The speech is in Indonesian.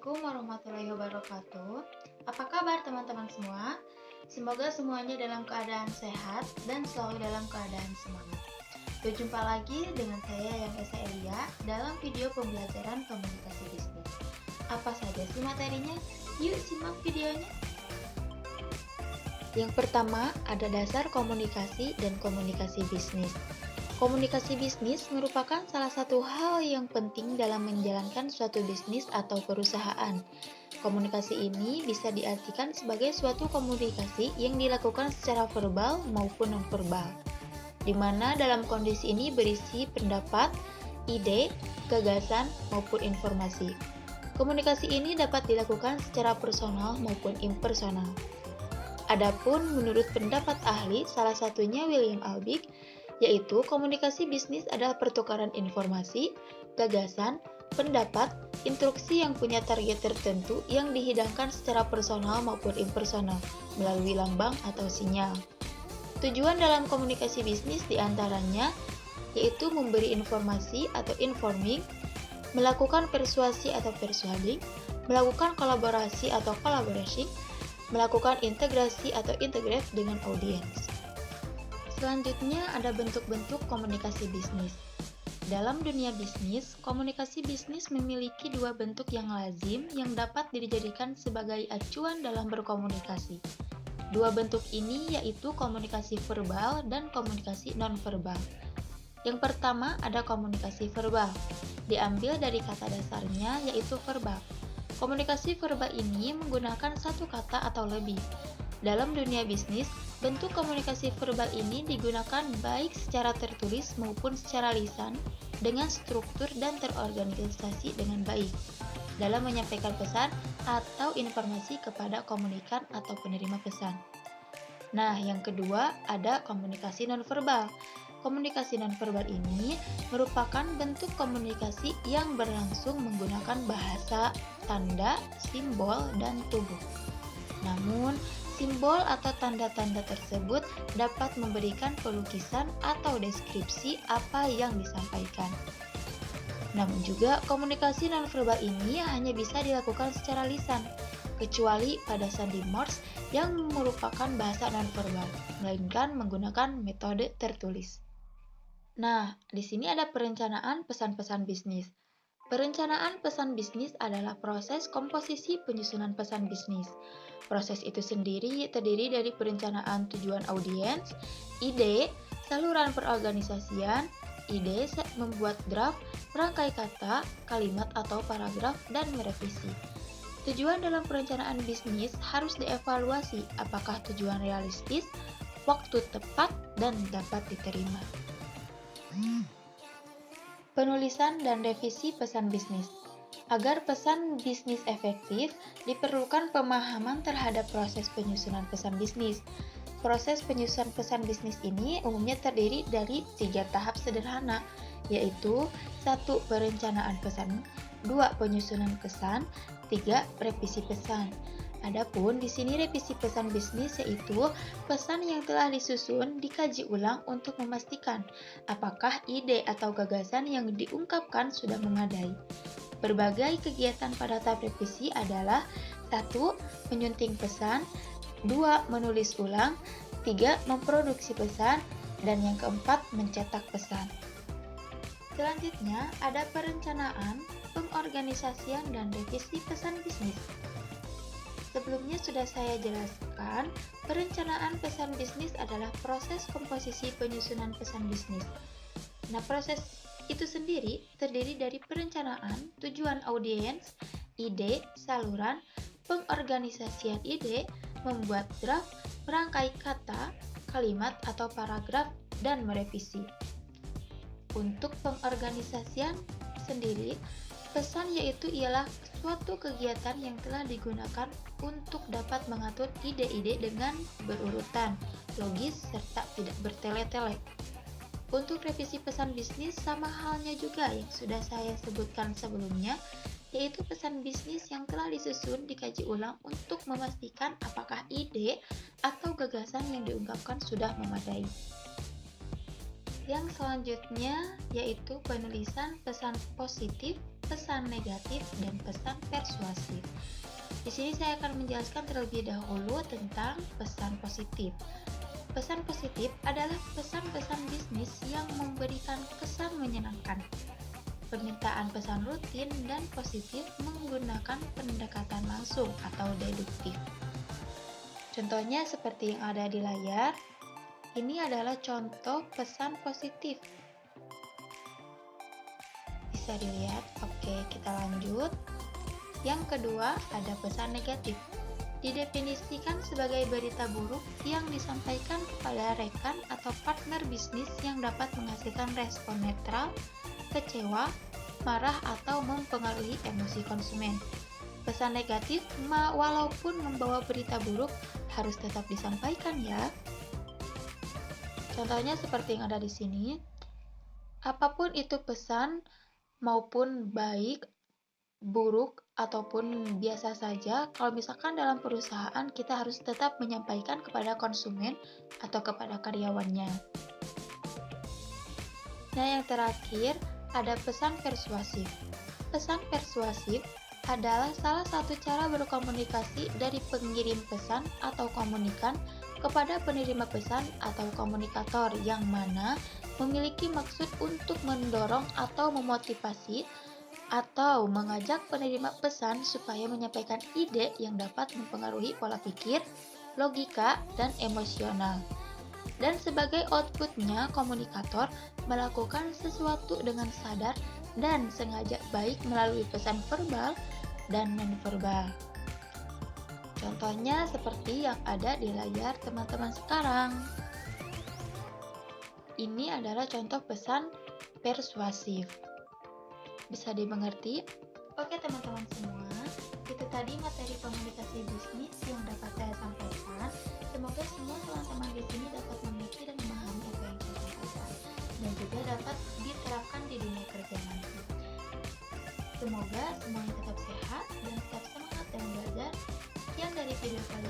Assalamualaikum warahmatullahi wabarakatuh. Apa kabar teman-teman semua? Semoga semuanya dalam keadaan sehat dan selalu dalam keadaan semangat. Berjumpa lagi dengan saya yang Esa Elia dalam video pembelajaran komunikasi bisnis. Apa saja sih materinya? Yuk simak videonya. Yang pertama, ada dasar komunikasi dan komunikasi bisnis. Komunikasi bisnis merupakan salah satu hal yang penting dalam menjalankan suatu bisnis atau perusahaan. Komunikasi ini bisa diartikan sebagai suatu komunikasi yang dilakukan secara verbal maupun nonverbal, di mana dalam kondisi ini berisi pendapat, ide, gagasan, maupun informasi. Komunikasi ini dapat dilakukan secara personal maupun impersonal. Adapun menurut pendapat ahli, salah satunya William Albeck, yaitu komunikasi bisnis adalah pertukaran informasi, gagasan, pendapat, instruksi yang punya target tertentu yang dihidangkan secara personal maupun impersonal melalui lambang atau sinyal. Tujuan dalam komunikasi bisnis diantaranya yaitu memberi informasi atau informing, melakukan persuasi atau persuading, melakukan kolaborasi atau collaboration, melakukan integrasi atau integrate dengan audiens. Selanjutnya ada bentuk-bentuk komunikasi bisnis. Dalam dunia bisnis, komunikasi bisnis memiliki dua bentuk yang lazim yang dapat dijadikan sebagai acuan dalam berkomunikasi. Dua bentuk ini yaitu komunikasi verbal dan komunikasi nonverbal. Yang pertama ada komunikasi verbal, diambil dari kata dasarnya yaitu verbal. Komunikasi verbal ini menggunakan satu kata atau lebih. Dalam dunia bisnis, bentuk komunikasi verbal ini digunakan baik secara tertulis maupun secara lisan dengan struktur dan terorganisasi dengan baik dalam menyampaikan pesan atau informasi kepada komunikan atau penerima pesan. Nah, yang kedua ada komunikasi nonverbal. Komunikasi nonverbal ini merupakan bentuk komunikasi yang berlangsung menggunakan bahasa, tanda, simbol, dan tubuh. Namun, simbol atau tanda-tanda tersebut dapat memberikan pelukisan atau deskripsi apa yang disampaikan. Namun juga komunikasi nonverbal ini hanya bisa dilakukan secara lisan, kecuali pada sandi Morse yang merupakan bahasa nonverbal, melainkan menggunakan metode tertulis. Nah, di sini ada perencanaan pesan-pesan bisnis. Perencanaan pesan bisnis adalah proses komposisi penyusunan pesan bisnis. Proses itu sendiri terdiri dari perencanaan tujuan audiens, ide, saluran perorganisasian, ide membuat draft, rangkai kata, kalimat atau paragraf, dan merevisi. Tujuan dalam perencanaan bisnis harus dievaluasi apakah tujuan realistis, waktu tepat, dan dapat diterima. Penulisan dan revisi pesan bisnis. Agar pesan bisnis efektif, diperlukan pemahaman terhadap proses penyusunan pesan bisnis. Proses penyusunan pesan bisnis ini umumnya terdiri dari 3 tahap sederhana, yaitu 1. Perencanaan pesan, 2. Penyusunan pesan, 3. Revisi pesan. Adapun di sini revisi pesan bisnis yaitu pesan yang telah disusun dikaji ulang untuk memastikan apakah ide atau gagasan yang diungkapkan sudah memadai. Berbagai kegiatan pada tahap revisi adalah 1. Menyunting pesan, 2. Menulis ulang, 3. Memproduksi pesan, dan yang keempat mencetak pesan. Selanjutnya ada perencanaan, pengorganisasian, dan revisi pesan bisnis. Sebelumnya sudah saya jelaskan, perencanaan pesan bisnis adalah proses komposisi penyusunan pesan bisnis. Nah, proses itu sendiri terdiri dari perencanaan, tujuan audiens, ide, saluran, pengorganisasian ide, membuat draft, merangkai kata, kalimat atau paragraf, dan merevisi. Untuk pengorganisasian sendiri, pesan yaitu ialah suatu kegiatan yang telah digunakan untuk dapat mengatur ide-ide dengan berurutan, logis, serta tidak bertele-tele. Untuk revisi pesan bisnis sama halnya juga yang sudah saya sebutkan sebelumnya, yaitu pesan bisnis yang telah disusun dikaji ulang untuk memastikan apakah ide atau gagasan yang diungkapkan sudah memadai. Yang selanjutnya yaitu penulisan pesan positif, pesan negatif dan pesan persuasif. Di sini saya akan menjelaskan terlebih dahulu tentang pesan positif. Pesan positif adalah pesan-pesan bisnis yang memberikan kesan menyenangkan. Permintaan pesan rutin dan positif menggunakan pendekatan langsung atau deduktif. Contohnya seperti yang ada di layar, ini adalah contoh pesan positif. Bisa dilihat. Oke, kita lanjut. Yang kedua, ada pesan negatif. Didefinisikan sebagai berita buruk yang disampaikan kepada rekan atau partner bisnis yang dapat menghasilkan respon netral, kecewa, marah, atau mempengaruhi emosi konsumen. Pesan negatif, walaupun membawa berita buruk, harus tetap disampaikan ya. Contohnya seperti yang ada di sini. Apapun itu pesan, maupun baik, buruk, ataupun biasa saja, kalau misalkan dalam perusahaan kita harus tetap menyampaikan kepada konsumen atau kepada karyawannya. Nah, yang terakhir ada pesan persuasif. Pesan persuasif adalah salah satu cara berkomunikasi dari pengirim pesan atau komunikan kepada penerima pesan atau komunikator yang mana memiliki maksud untuk mendorong atau memotivasi atau mengajak penerima pesan supaya menyampaikan ide yang dapat mempengaruhi pola pikir, logika, dan emosional. Dan sebagai outputnya, komunikator melakukan sesuatu dengan sadar dan sengaja baik melalui pesan verbal dan nonverbal. Contohnya seperti yang ada di layar teman-teman sekarang. Ini adalah contoh pesan persuasif. Bisa dimengerti? Oke teman-teman semua, itu tadi materi komunikasi bisnis yang dapat saya sampaikan. Semoga semua teman-teman di sini dapat mengerti dan memahami apa yang saya sampaikan dan juga dapat diterapkan di dunia kerja nanti. Semoga semuanya tetap sehat dan tetap semangat dalam belajar. Sekian dari video kali